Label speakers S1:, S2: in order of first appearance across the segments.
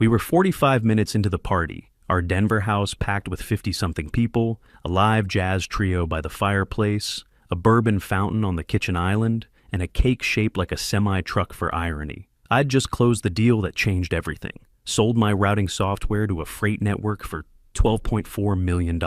S1: We were 45 minutes into the party, our Denver house packed with 50-something people, a live jazz trio by the fireplace, a bourbon fountain on the kitchen island, and a cake shaped like a semi-truck for irony. I'd just closed the deal that changed everything. Sold my routing software to a freight network for $12.4 million.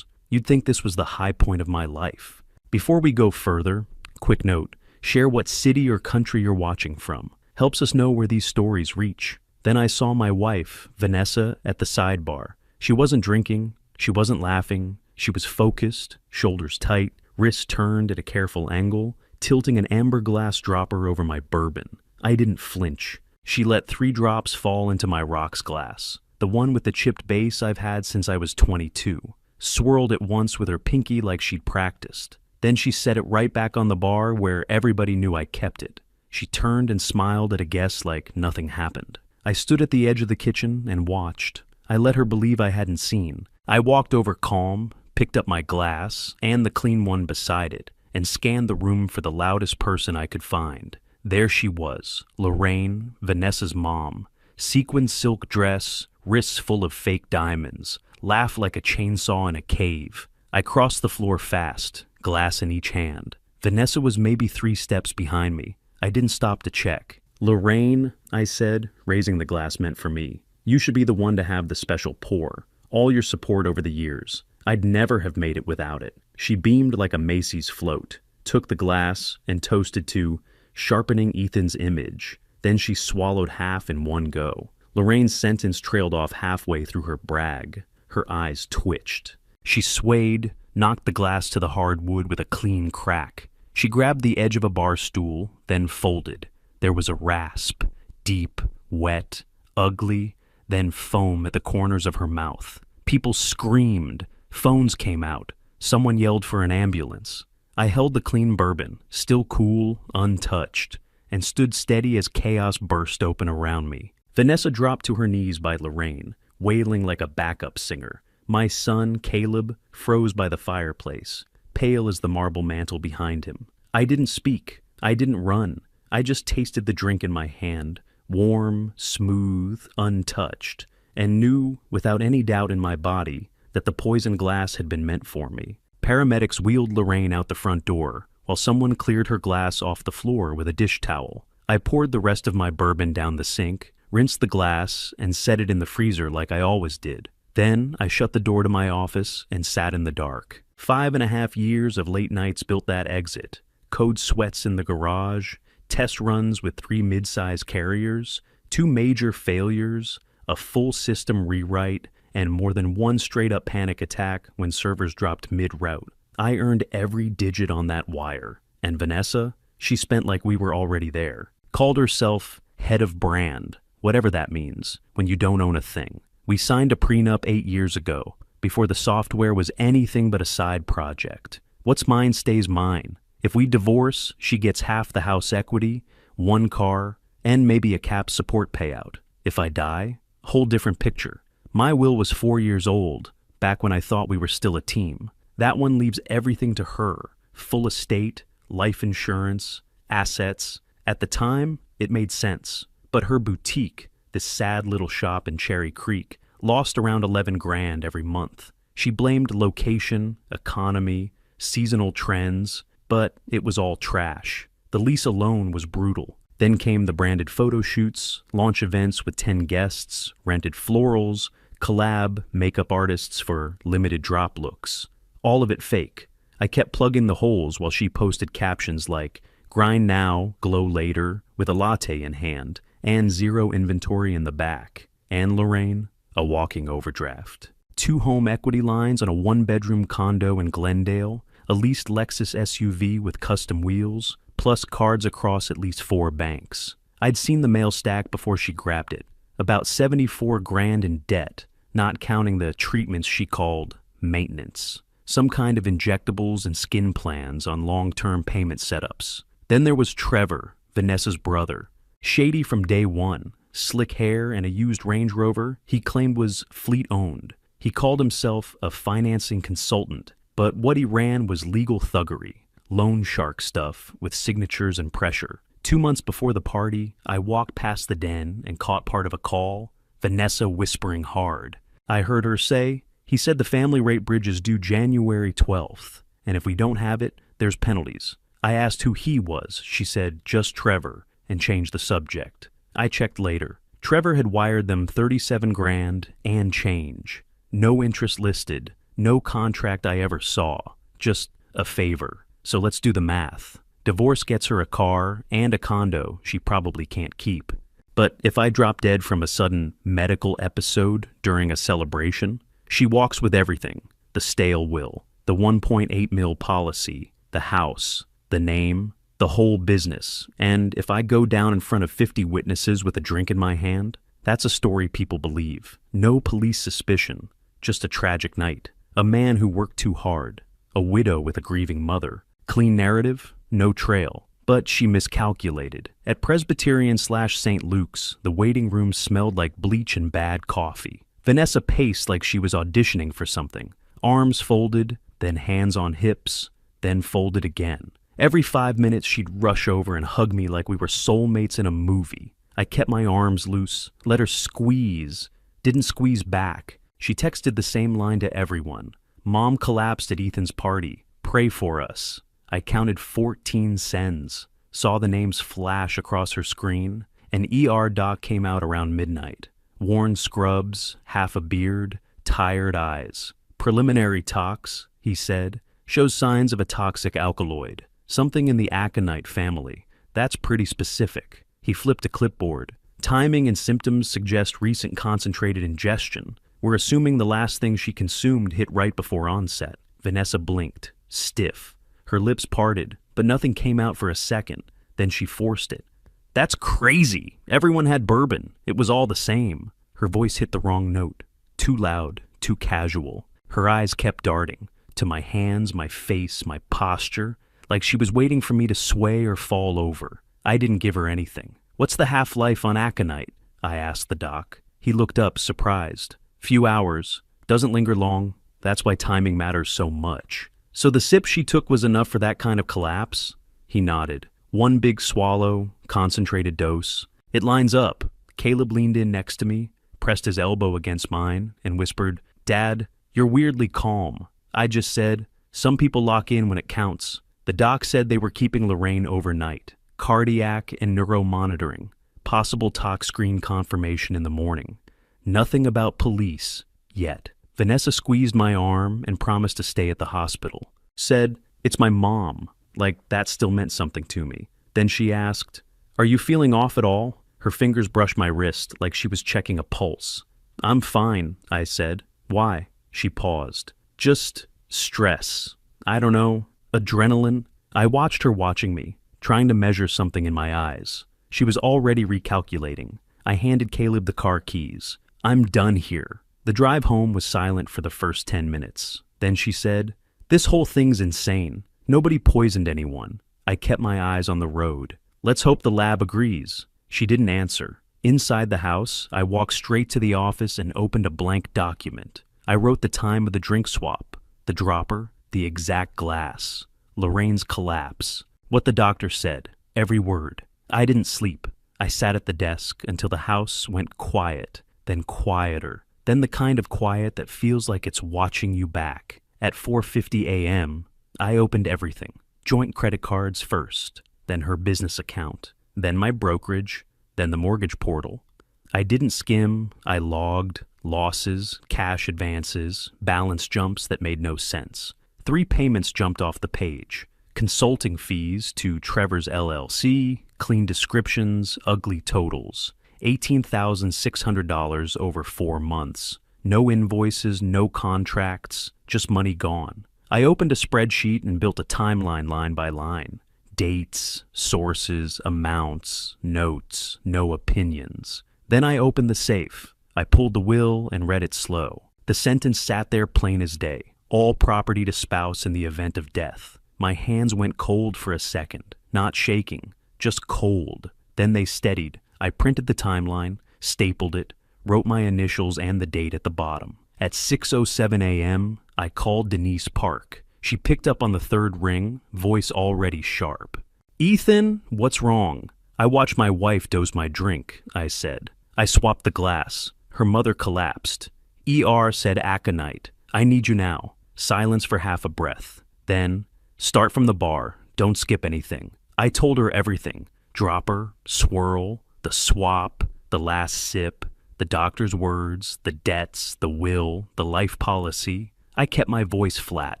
S1: You'd think this was the high point of my life. Before we go further, quick note, share what city or country you're watching from. Helps us know where these stories reach. Then I saw my wife, Vanessa, at the sidebar. She wasn't drinking, she wasn't laughing, she was focused, shoulders tight, wrists turned at a careful angle, tilting an amber glass dropper over my bourbon. I didn't flinch. She let 3 drops fall into my rocks glass, the one with the chipped base I've had since I was 22. Swirled it once with her pinky like she'd practiced. Then she set it right back on the bar where everybody knew I kept it. She turned and smiled at a guest like nothing happened. I stood at the edge of the kitchen and watched. I let her believe I hadn't seen. I walked over calm, picked up my glass and the clean one beside it, and scanned the room for the loudest person I could find. There she was, Lorraine, Vanessa's mom. Sequin silk dress, wrists full of fake diamonds, laugh like a chainsaw in a cave. I crossed the floor fast, glass in each hand. Vanessa was maybe 3 steps behind me. I didn't stop to check. Lorraine, I said, raising the glass meant for me. You should be the one to have the special pour. All your support over the years. I'd never have made it without it. She beamed like a Macy's float, took the glass, and toasted to sharpening Ethan's image. Then she swallowed half in one go. Lorraine's sentence trailed off halfway through her brag. Her eyes twitched. She swayed, knocked the glass to the hardwood with a clean crack. She grabbed the edge of a bar stool, then folded. There was a rasp, deep, wet, ugly, then foam at the corners of her mouth. People screamed. Phones came out. Someone yelled for an ambulance. I held the clean bourbon, still cool, untouched, and stood steady as chaos burst open around me. Vanessa dropped to her knees by Lorraine, wailing like a backup singer. My son, Caleb, froze by the fireplace, pale as the marble mantle behind him. I didn't speak. I didn't run. I just tasted the drink in my hand, warm, smooth, untouched, and knew, without any doubt in my body, that the poison glass had been meant for me. Paramedics wheeled Lorraine out the front door, while someone cleared her glass off the floor with a dish towel. I poured the rest of my bourbon down the sink, rinsed the glass, and set it in the freezer like I always did. Then I shut the door to my office and sat in the dark. 5.5 years of late nights built that exit. Code sweats in the garage, test runs with 3 mid-size carriers, 2 major failures, a full system rewrite, and more than 1 straight-up panic attack when servers dropped mid-route. I earned every digit on that wire. And Vanessa, she spent like we were already there. Called herself head of brand, whatever that means, when you don't own a thing. We signed a prenup 8 years ago, before the software was anything but a side project. What's mine stays mine. If we divorce, she gets half the house equity, 1 car, and maybe a cap support payout. If I die, whole different picture. My will was 4 years old, back when I thought we were still a team. That one leaves everything to her. Full estate, life insurance, assets. At the time, it made sense. But her boutique, this sad little shop in Cherry Creek, lost around 11 grand every month. She blamed location, economy, seasonal trends, but it was all trash. The lease alone was brutal. Then came the branded photo shoots, launch events with 10 guests, rented florals, collab makeup artists for limited drop looks. All of it fake. I kept plugging the holes while she posted captions like, grind now, glow later, with a latte in hand, and 0 inventory in the back. And Lorraine, a walking overdraft. 2 home equity lines on a 1-bedroom condo in Glendale, a leased Lexus SUV with custom wheels, plus cards across at least 4 banks. I'd seen the mail stack before she grabbed it. About 74 grand in debt, not counting the treatments she called maintenance. Some kind of injectables and skin plans on long-term payment setups. Then there was Trevor, Vanessa's brother. Shady from day one, slick hair and a used Range Rover he claimed was fleet-owned. He called himself a financing consultant, but what he ran was legal thuggery, loan shark stuff with signatures and pressure. 2 months before the party, I walked past the den and caught part of a call. Vanessa whispering hard. I heard her say, "He said the family rate bridge is due January 12th, and if we don't have it, there's penalties." I asked who he was. She said, "Just Trevor," and changed the subject. I checked later. Trevor had wired them 37 grand and change. No interest listed, no contract I ever saw, just a favor. So let's do the math. Divorce gets her a car and a condo she probably can't keep. But if I drop dead from a sudden medical episode during a celebration, she walks with everything: the stale will, the 1.8 mil policy, the house, the name, the whole business. And if I go down in front of 50 witnesses with a drink in my hand, that's a story people believe. No police suspicion, just a tragic night. A man who worked too hard. A widow with a grieving mother. Clean narrative, no trail. But she miscalculated. At Presbyterian/St. Luke's, the waiting room smelled like bleach and bad coffee. Vanessa paced like she was auditioning for something. Arms folded, then hands on hips, then folded again. Every 5 minutes she'd rush over and hug me like we were soulmates in a movie. I kept my arms loose, let her squeeze, didn't squeeze back. She texted the same line to everyone. "Mom collapsed at Ethan's party. Pray for us." I counted 14 sends, saw the names flash across her screen. An ER doc came out around midnight. Worn scrubs, half a beard, tired eyes. "Preliminary tox," he said, "shows signs of a toxic alkaloid. Something in the aconite family. That's pretty specific." He flipped a clipboard. "Timing and symptoms suggest recent concentrated ingestion. We're assuming the last thing she consumed hit right before onset." Vanessa blinked, stiff. Her lips parted, but nothing came out for a second. Then she forced it. "That's crazy. Everyone had bourbon. It was all the same." Her voice hit the wrong note. Too loud, too casual. Her eyes kept darting. To my hands, my face, my posture. Like she was waiting for me to sway or fall over. I didn't give her anything. "What's the half-life on aconite?" I asked the doc. He looked up, surprised. "Few hours. Doesn't linger long. That's why timing matters so much." "So the sip she took was enough for that kind of collapse?" He nodded. "One big swallow, concentrated dose. It lines up." Caleb leaned in next to me, pressed his elbow against mine, and whispered, "Dad, you're weirdly calm." I just said, "Some people lock in when it counts." The doc said they were keeping Lorraine overnight. Cardiac and neuromonitoring. Possible tox screen confirmation in the morning. Nothing about police, yet. Vanessa squeezed my arm and promised to stay at the hospital. Said, "It's my mom," like that still meant something to me. Then she asked, "Are you feeling off at all?" Her fingers brushed my wrist like she was checking a pulse. "I'm fine," I said. "Why?" She paused. "Just stress. I don't know. Adrenaline." I watched her watching me, trying to measure something in my eyes. She was already recalculating. I handed Caleb the car keys. "I'm done here." The drive home was silent for the first 10 minutes. Then she said, "This whole thing's insane. Nobody poisoned anyone." I kept my eyes on the road. "Let's hope the lab agrees." She didn't answer. Inside the house, I walked straight to the office and opened a blank document. I wrote the time of the drink swap, the dropper, the exact glass, Lorraine's collapse, what the doctor said, every word. I didn't sleep. I sat at the desk until the house went quiet, then quieter, then the kind of quiet that feels like it's watching you back. At 4:50 a.m., I opened everything. Joint credit cards first, then her business account, then my brokerage, then the mortgage portal. I didn't skim, I logged losses, cash advances, balance jumps that made no sense. 3 payments jumped off the page. Consulting fees to Trevor's LLC, clean descriptions, ugly totals. $18,600 over 4 months. No invoices, no contracts, just money gone. I opened a spreadsheet and built a timeline line by line. Dates, sources, amounts, notes, no opinions. Then I opened the safe. I pulled the will and read it slow. The sentence sat there plain as day. All property to spouse in the event of death. My hands went cold for a second. Not shaking, just cold. Then they steadied. I printed the timeline, stapled it, wrote my initials and the date at the bottom. At 6:07 a.m., I called Denise Park. She picked up on the third ring, voice already sharp. "Ethan, what's wrong?" "I watched my wife dose my drink," I said. I swapped the glass. Her mother collapsed. ER said aconite. I need you now. Silence for half a breath. Then, start from the bar. Don't skip anything. I told her everything. Dropper, swirl, the swap, the last sip, the doctor's words, the debts, the will, the life policy. I kept my voice flat.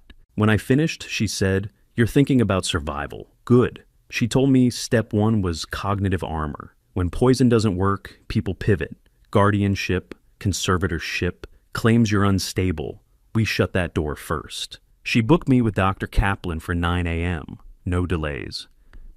S1: When I finished, she said, "You're thinking about survival. Good." She told me step 1 was cognitive armor. When poison doesn't work, people pivot. Guardianship, conservatorship, claims you're unstable. We shut that door first. She booked me with Dr. Kaplan for 9 a.m. No delays.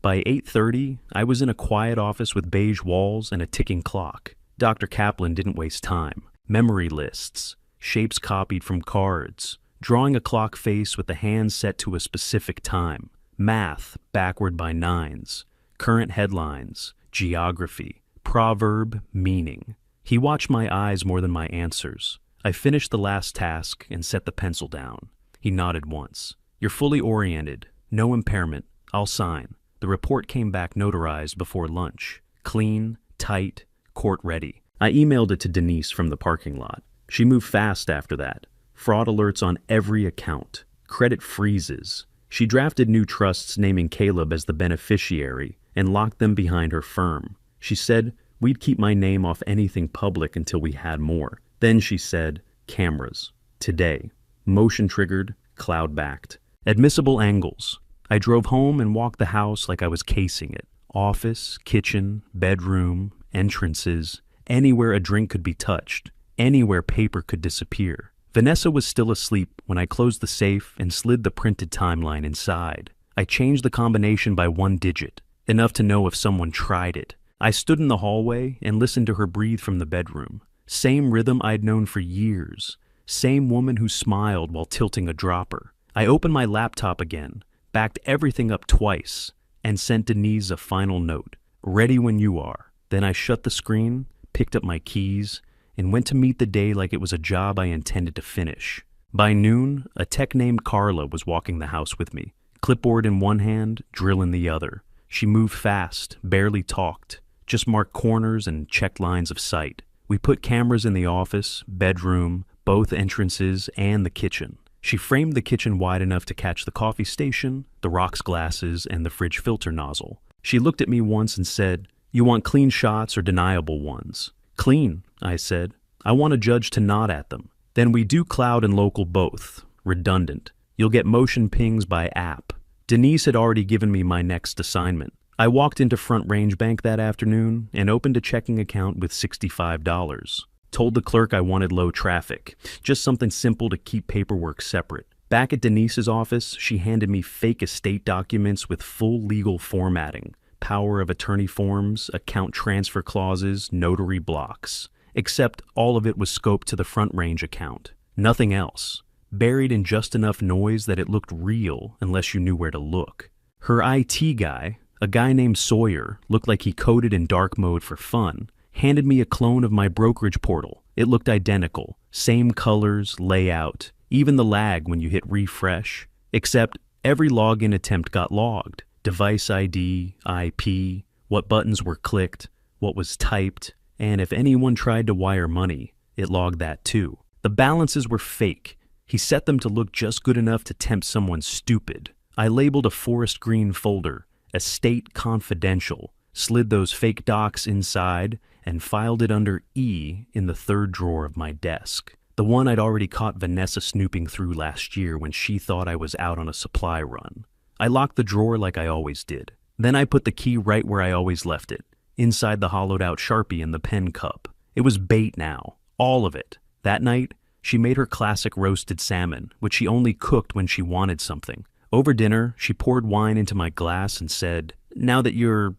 S1: By 8:30, I was in a quiet office with beige walls and a ticking clock. Dr. Kaplan didn't waste time. Memory lists, shapes copied from cards, drawing a clock face with the hands set to a specific time, math backward by 9s, current headlines, geography, proverb, meaning. He watched my eyes more than my answers. I finished the last task and set the pencil down. He nodded once. "You're fully oriented. No impairment. I'll sign." The report came back notarized before lunch. Clean, tight, court-ready. I emailed it to Denise from the parking lot. She moved fast after that. Fraud alerts on every account. Credit freezes. She drafted new trusts naming Caleb as the beneficiary and locked them behind her firm. She said we'd keep my name off anything public until we had more. Then she said, cameras. Today. Motion-triggered, cloud-backed. Admissible angles. I drove home and walked the house like I was casing it. Office, kitchen, bedroom, entrances, anywhere a drink could be touched, anywhere paper could disappear. Vanessa was still asleep when I closed the safe and slid the printed timeline inside. I changed the combination by 1 digit, enough to know if someone tried it. I stood in the hallway and listened to her breathe from the bedroom. Same rhythm I'd known for years. Same woman who smiled while tilting a dropper. I opened my laptop again, backed everything up twice, and sent Denise a final note. Ready when you are. Then I shut the screen, picked up my keys, and went to meet the day like it was a job I intended to finish. By noon, a tech named Carla was walking the house with me. Clipboard in one hand, drill in the other. She moved fast, barely talked, just marked corners and checked lines of sight. We put cameras in the office, bedroom, both entrances, and the kitchen. She framed the kitchen wide enough to catch the coffee station, the rocks glasses, and the fridge filter nozzle. She looked at me once and said, "You want clean shots or deniable ones?" "Clean," I said. "I want a judge to nod at them." "Then we do cloud and local both. Redundant. You'll get motion pings by app." Denise had already given me my next assignment. I walked into Front Range Bank that afternoon and opened a checking account with $65. Told the clerk I wanted low traffic, just something simple to keep paperwork separate. Back at Denise's office, she handed me fake estate documents with full legal formatting, power of attorney forms, account transfer clauses, notary blocks. Except all of it was scoped to the Front Range account. Nothing else. Buried in just enough noise that it looked real unless you knew where to look. Her IT guy, a guy named Sawyer, looked like he coded in dark mode for fun, handed me a clone of my brokerage portal. It looked identical. Same colors, layout, even the lag when you hit refresh. Except every login attempt got logged. Device ID, IP, what buttons were clicked, what was typed, and if anyone tried to wire money, it logged that too. The balances were fake. He set them to look just good enough to tempt someone stupid. I labeled a forest green folder, Estate Confidential, slid those fake docs inside, and filed it under E in the 3rd drawer of my desk. The one I'd already caught Vanessa snooping through last year when she thought I was out on a supply run. I locked the drawer like I always did. Then I put the key right where I always left it, inside the hollowed-out Sharpie in the pen cup. It was bait now, all of it. That night, she made her classic roasted salmon, which she only cooked when she wanted something. Over dinner, she poured wine into my glass and said, "Now that you're,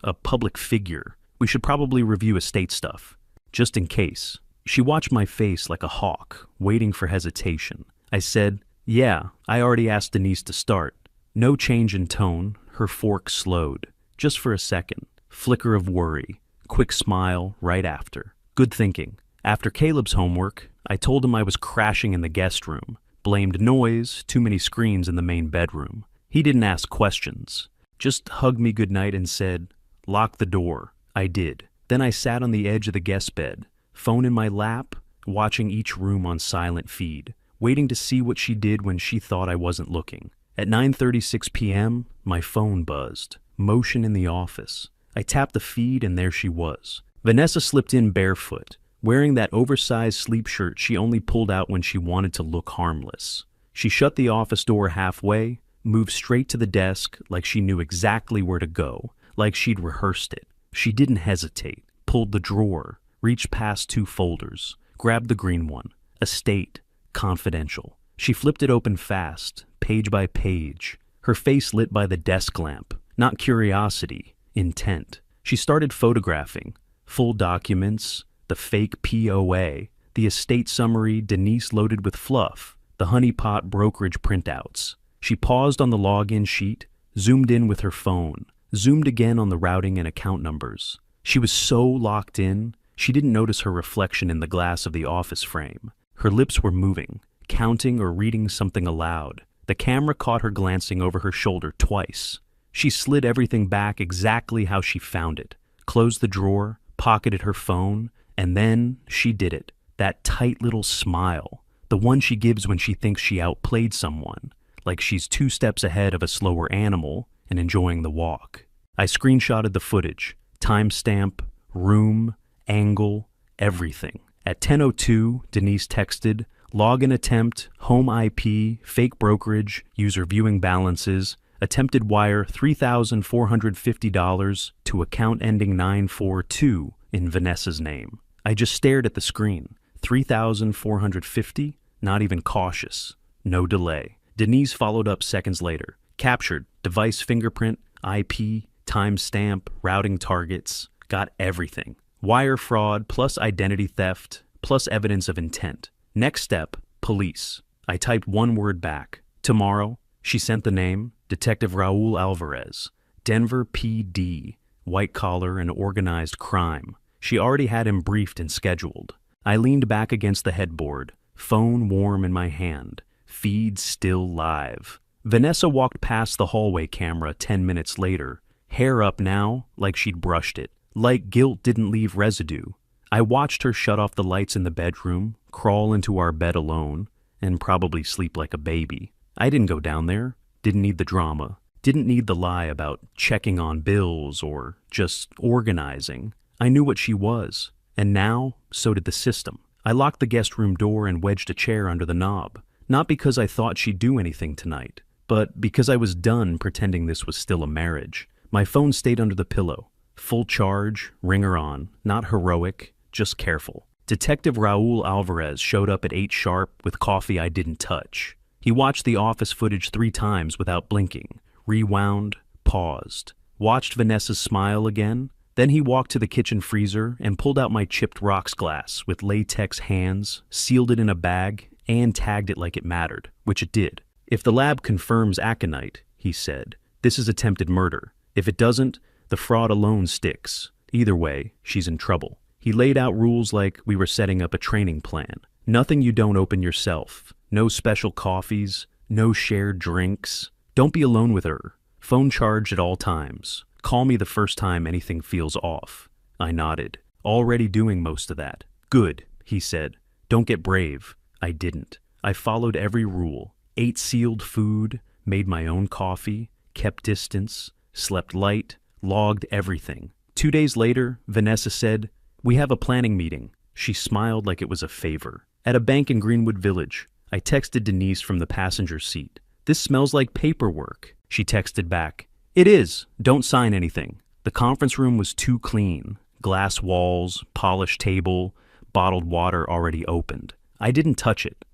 S1: a public figure, we should probably review estate stuff, just in case." She watched my face like a hawk, waiting for hesitation. I said, "Yeah, I already asked Denise to start." No change in tone, her fork slowed. Just for a second. Flicker of worry. Quick smile right after. Good thinking. After Caleb's homework, I told him I was crashing in the guest room. Blamed noise, too many screens in the main bedroom. He didn't ask questions. Just hugged me goodnight and said, "Lock the door." I did. Then I sat on the edge of the guest bed, phone in my lap, watching each room on silent feed, waiting to see what she did when she thought I wasn't looking. At 9:36 p.m., my phone buzzed. Motion in the office. I tapped the feed and there she was. Vanessa slipped in barefoot, wearing that oversized sleep shirt she only pulled out when she wanted to look harmless. She shut the office door halfway, moved straight to the desk like she knew exactly where to go, like she'd rehearsed it. She didn't hesitate, pulled the drawer, reached past 2 folders, grabbed the green one, Estate, Confidential. She flipped it open fast, page by page, her face lit by the desk lamp, not curiosity, intent. She started photographing, full documents, the fake POA, the estate summary Denise loaded with fluff, the honeypot brokerage printouts. She paused on the login sheet, zoomed in with her phone, zoomed again on the routing and account numbers. She was so locked in, she didn't notice her reflection in the glass of the office frame. Her lips were moving, counting or reading something aloud. The camera caught her glancing over her shoulder twice. She slid everything back exactly how she found it, closed the drawer, pocketed her phone, and then she did it. That tight little smile, the one she gives when she thinks she outplayed someone, like she's 2 steps ahead of a slower animal and enjoying the walk. I screenshotted the footage, timestamp, room, angle, everything. At 10:02, Denise texted, login attempt, home IP, fake brokerage, user viewing balances, attempted wire $3,450 to account ending 942 in Vanessa's name. I just stared at the screen. $3,450? Not even cautious. No delay. Denise followed up seconds later. Captured, device fingerprint, IP, timestamp, routing targets. Got everything. Wire fraud plus identity theft plus evidence of intent. Next step, police. I typed one word back. Tomorrow. She sent the name, Detective Raul Alvarez. Denver PD. White collar and organized crime. She already had him briefed and scheduled. I leaned back against the headboard, phone warm in my hand, feed still live. Vanessa walked past the hallway camera 10 minutes later, hair up now like she'd brushed it, like guilt didn't leave residue. I watched her shut off the lights in the bedroom, crawl into our bed alone, and probably sleep like a baby. I didn't go down there, didn't need the drama, didn't need the lie about checking on bills or just organizing. I knew what she was, and now so did the system. I locked the guest room door and wedged a chair under the knob, not because I thought she'd do anything tonight, but because I was done pretending this was still a marriage. My phone stayed under the pillow, full charge, ringer on, not heroic, just careful. Detective Raul Alvarez showed up at 8 sharp with coffee I didn't touch. He watched the office footage 3 times without blinking, rewound, paused, watched Vanessa's smile again. Then he walked to the kitchen freezer and pulled out my chipped rocks glass with latex hands, sealed it in a bag, and tagged it like it mattered, which it did. If the lab confirms aconite, he said, this is attempted murder. If it doesn't, the fraud alone sticks. Either way, she's in trouble. He laid out rules like we were setting up a training plan. Nothing you don't open yourself. No special coffees. No shared drinks. Don't be alone with her. Phone charged at all times. Call me the first time anything feels off. I nodded. Already doing most of that. Good, he said. Don't get brave. I didn't. I followed every rule. Ate sealed food, made my own coffee, kept distance, slept light, logged everything. 2 days later, Vanessa said, we have a planning meeting. She smiled like it was a favor. At a bank in Greenwood Village. I texted Denise from the passenger seat. This smells like paperwork. She texted back. It is. Don't sign anything. The conference room was too clean. Glass walls, polished table, bottled water already opened. I didn't touch it.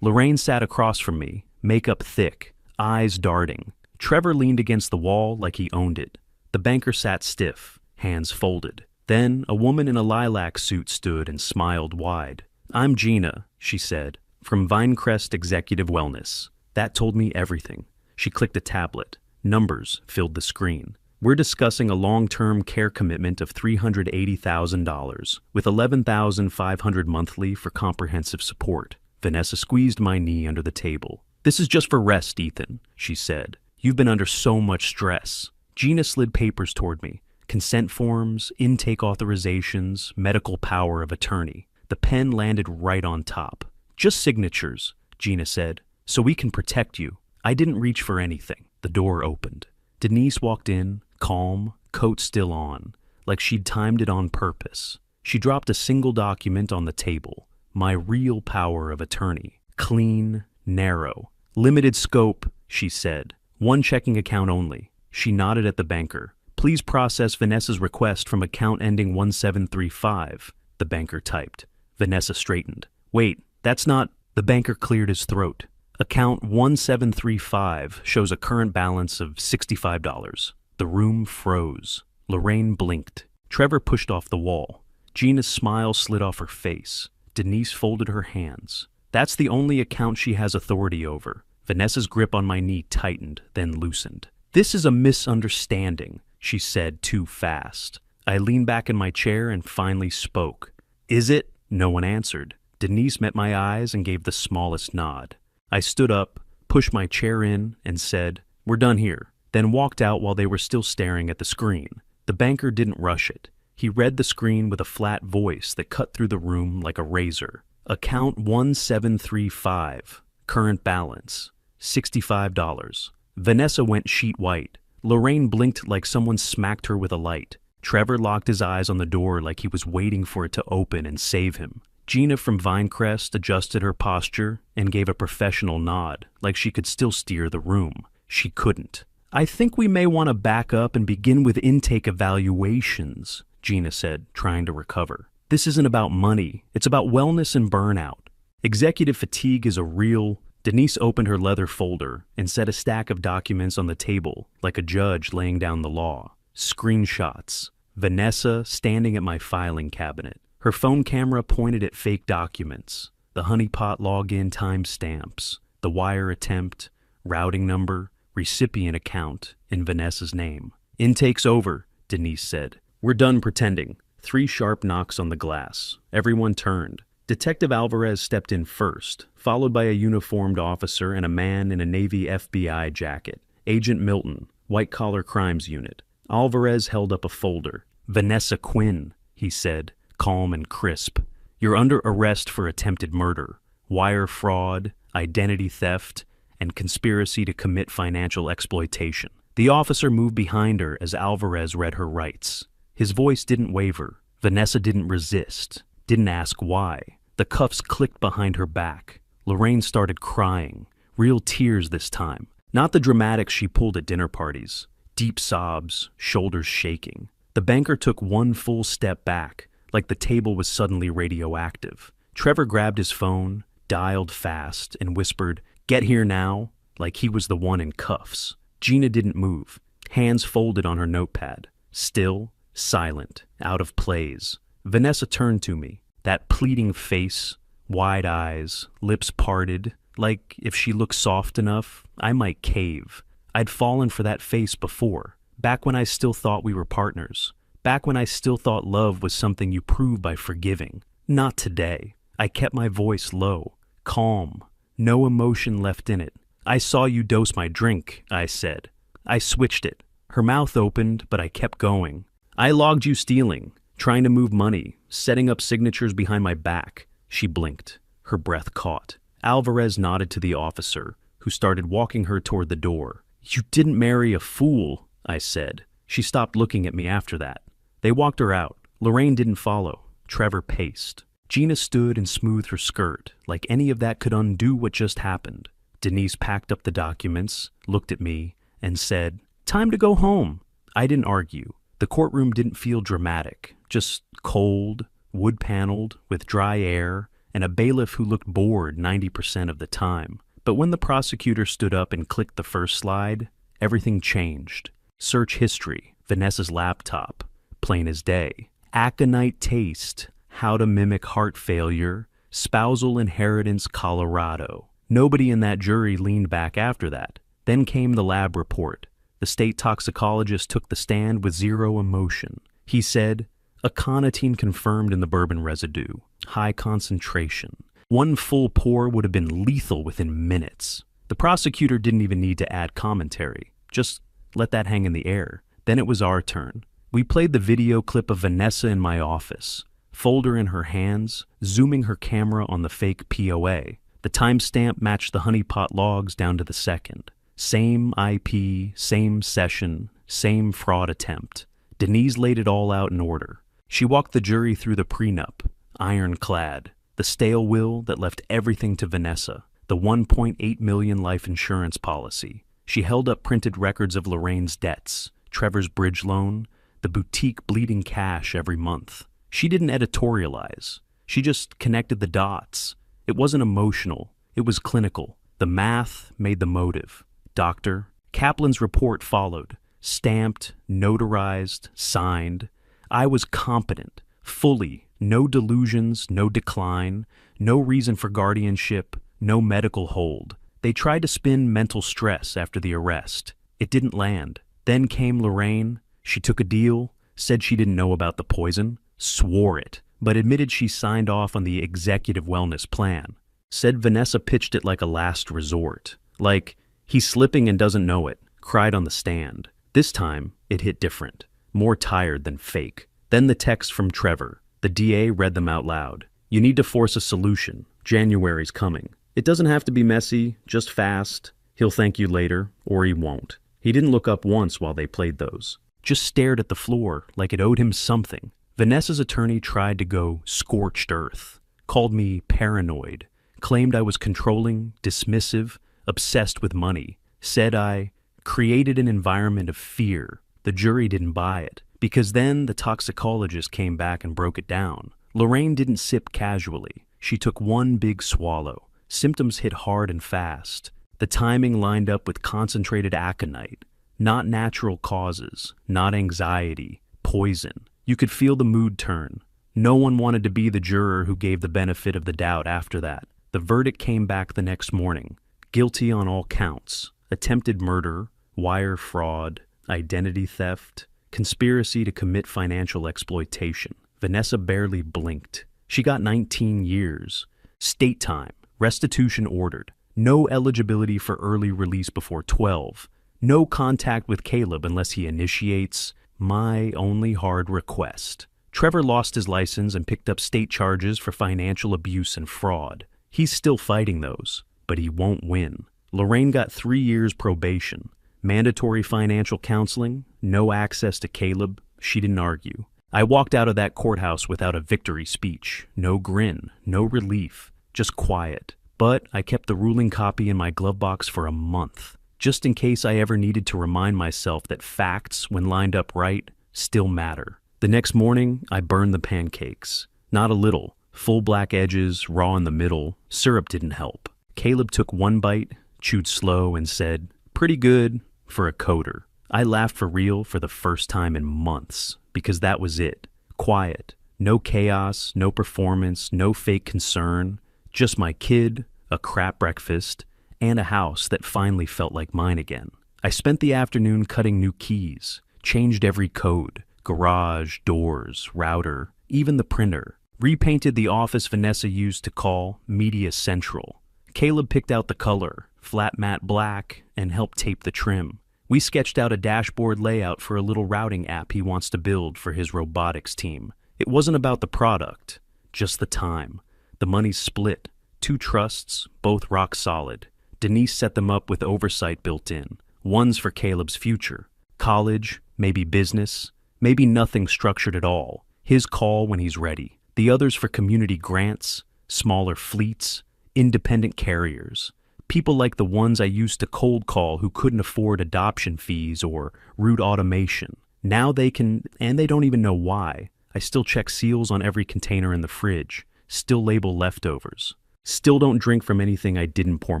S1: Lorraine sat across from me, makeup thick, eyes darting. Trevor leaned against the wall like he owned it. The banker sat stiff, hands folded. Then a woman in a lilac suit stood and smiled wide. I'm Gina, she said, from Vinecrest Executive Wellness. That told me everything. She clicked a tablet. Numbers filled the screen. We're discussing a long-term care commitment of $380,000 with $11,500 monthly for comprehensive support. Vanessa squeezed my knee under the table. This is just for rest, Ethan, she said. You've been under so much stress. Gina slid papers toward me. Consent forms, intake authorizations, medical power of attorney. The pen landed right on top. "Just signatures," Gina said, "so we can protect you." I didn't reach for anything. The door opened. Denise walked in, calm, coat still on, like she'd timed it on purpose. She dropped a single document on the table. My real power of attorney. Clean, narrow. "Limited scope," she said. "One checking account only." She nodded at the banker. "Please process Vanessa's request from account ending 1735, the banker typed. Vanessa straightened. "Wait, that's not—" The banker cleared his throat. "Account 1735 shows a current balance of $65. The room froze. Lorraine blinked. Trevor pushed off the wall. Gina's smile slid off her face. Denise folded her hands. "That's the only account she has authority over." Vanessa's grip on my knee tightened, then loosened. "This is a misunderstanding," she said too fast. I leaned back in my chair and finally spoke. "Is it?" No one answered. Denise met my eyes and gave the smallest nod. I stood up, pushed my chair in, and said, "We're done here," then walked out while they were still staring at the screen. The banker didn't rush it. He read the screen with a flat voice that cut through the room like a razor. "Account 1735, current balance, $65. Vanessa went sheet white. Lorraine blinked like someone smacked her with a light. Trevor locked his eyes on the door like he was waiting for it to open and save him. Gina from Vinecrest adjusted her posture and gave a professional nod, like she could still steer the room. She couldn't. "I think we may want to back up and begin with intake evaluations," Gina said, trying to recover. "This isn't about money. It's about wellness and burnout. Executive fatigue is a real—" Denise opened her leather folder and set a stack of documents on the table, like a judge laying down the law. Screenshots. Vanessa standing at my filing cabinet. Her phone camera pointed at fake documents. The honeypot login timestamps. The wire attempt, routing number, recipient account in Vanessa's name. "Intake's over," Denise said. "We're done pretending." 3 sharp knocks on the glass. Everyone turned. Detective Alvarez stepped in first, followed by a uniformed officer and a man in a Navy FBI jacket. Agent Milton, white-collar crimes unit. Alvarez held up a folder. "Vanessa Quinn," he said, calm and crisp. "You're under arrest for attempted murder, wire fraud, identity theft, and conspiracy to commit financial exploitation." The officer moved behind her as Alvarez read her rights. His voice didn't waver. Vanessa didn't resist, didn't ask why. The cuffs clicked behind her back. Lorraine started crying, real tears this time. Not the dramatics she pulled at dinner parties. Deep sobs, shoulders shaking. The banker took one full step back, like the table was suddenly radioactive. Trevor grabbed his phone, dialed fast, and whispered, "Get here now," like he was the one in cuffs. Gina didn't move, hands folded on her notepad. Still, silent, out of plays. Vanessa turned to me, that pleading face, wide eyes, lips parted, like if she looked soft enough, I might cave. I'd fallen for that face before, back when I still thought we were partners, back when I still thought love was something you prove by forgiving. Not today. I kept my voice low, calm, no emotion left in it. "I saw you dose my drink," I said. I switched it. Her mouth opened, but I kept going. "I logged you stealing, trying to move money, setting up signatures behind my back." She blinked. Her breath caught. Alvarez nodded to the officer, who started walking her toward the door. "You didn't marry a fool," I said. She stopped looking at me after that. They walked her out. Lorraine didn't follow. Trevor paced. Gina stood and smoothed her skirt, like any of that could undo what just happened. Denise packed up the documents, looked at me, and said, "Time to go home." I didn't argue. The courtroom didn't feel dramatic, just cold, wood-paneled, with dry air, and a bailiff who looked bored 90% of the time. But when the prosecutor stood up and clicked the first slide, everything changed. Search history, Vanessa's laptop, plain as day. Aconite taste, how to mimic heart failure, spousal inheritance, Colorado. Nobody in that jury leaned back after that. Then came the lab report. The state toxicologist took the stand with zero emotion. He said, "Aconitine confirmed in the bourbon residue. High concentration. One full pour would have been lethal within minutes." The prosecutor didn't even need to add commentary. Just let that hang in the air. Then it was our turn. We played the video clip of Vanessa in my office. folder in her hands, zooming her camera on the fake POA. The timestamp matched the honeypot logs down to the second. Same IP, same session, same fraud attempt. Denise laid it all out in order. She walked the jury through the prenup, ironclad, the stale will that left everything to Vanessa, the $1.8 million life insurance policy. She held up printed records of Lorraine's debts, Trevor's bridge loan, the boutique bleeding cash every month. She didn't editorialize. She just connected the dots. It wasn't emotional. It was clinical. The math made the motive. Doctor. Kaplan's report followed. Stamped, notarized, signed. I was competent, fully, no delusions, no decline, no reason for guardianship, no medical hold. They tried to spin mental stress after the arrest. It didn't land. Then came Lorraine. She took a deal, said she didn't know about the poison, swore it, but admitted she signed off on the executive wellness plan. Said Vanessa pitched it like a last resort. Like, he's slipping and doesn't know it. Cried on the stand. This time, it hit different. More tired than fake. Then the text from Trevor. The DA read them out loud. You need to force a solution. January's coming. It doesn't have to be messy, just fast. He'll thank you later, or he won't. He didn't look up once while they played those. Just stared at the floor like it owed him something. Vanessa's attorney tried to go scorched earth. Called me paranoid. Claimed I was controlling, dismissive, obsessed with money. Said I created an environment of fear. The jury didn't buy it, because then the toxicologist came back and broke it down. Lorraine didn't sip casually. She took one big swallow. Symptoms hit hard and fast. The timing lined up with concentrated aconite. Not natural causes, not anxiety, poison. You could feel the mood turn. No one wanted to be the juror who gave the benefit of the doubt after that. The verdict came back the next morning. Guilty on all counts. Attempted murder, wire fraud, identity theft, conspiracy to commit financial exploitation. Vanessa barely blinked. She got 19 years. State time. Restitution ordered. No eligibility for early release before 12. No contact with Caleb unless he initiates. My only hard request. Trevor lost his license and picked up state charges for financial abuse and fraud. He's still fighting those, but he won't win. Lorraine got 3 years probation. Mandatory financial counseling, no access to Caleb. She didn't argue. I walked out of that courthouse without a victory speech. No grin, no relief, just quiet. But I kept the ruling copy in my glove box for a month, just in case I ever needed to remind myself that facts, when lined up right, still matter. The next morning, I burned the pancakes. Not a little. Full black edges, raw in the middle. Syrup didn't help. Caleb took one bite, chewed slow, and said, "Pretty good for a coder." I laughed for real for the first time in months, because that was it. Quiet. No chaos, no performance, no fake concern. Just my kid, a crap breakfast, and a house that finally felt like mine again. I spent the afternoon cutting new keys, changed every code, garage, doors, router, even the printer. Repainted the office Vanessa used to call Media Central. Caleb picked out the color, flat matte black, and helped tape the trim. We sketched out a dashboard layout for a little routing app he wants to build for his robotics team. It wasn't about the product, just the time. The money split. 2 trusts, both rock solid. Denise set them up with oversight built in. One's for Caleb's future. College, maybe business, maybe nothing structured at all. His call when he's ready. The other's for community grants, smaller fleets, independent carriers. People like the ones I used to cold call who couldn't afford adoption fees or route automation. Now they can, and they don't even know why. I still check seals on every container in the fridge. Still label leftovers. Still don't drink from anything I didn't pour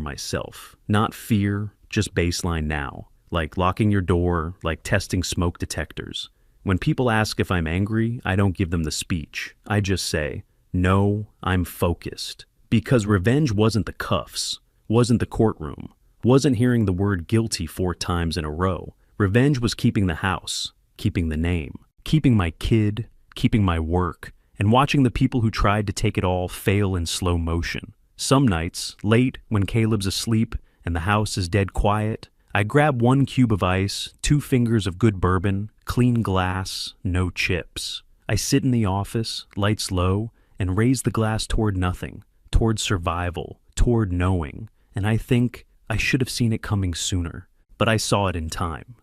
S1: myself. Not fear, just baseline now. Like locking your door, like testing smoke detectors. When people ask if I'm angry, I don't give them the speech. I just say, no, I'm focused. Because revenge wasn't the cuffs, wasn't the courtroom, wasn't hearing the word guilty 4 times in a row. Revenge was keeping the house, keeping the name, keeping my kid, keeping my work, and watching the people who tried to take it all fail in slow motion. Some nights, late, when Caleb's asleep and the house is dead quiet, I grab 1 cube of ice, 2 fingers of good bourbon, clean glass, no chips. I sit in the office, lights low, and raise the glass toward nothing, toward survival, toward knowing, and I think I should have seen it coming sooner, but I saw it in time.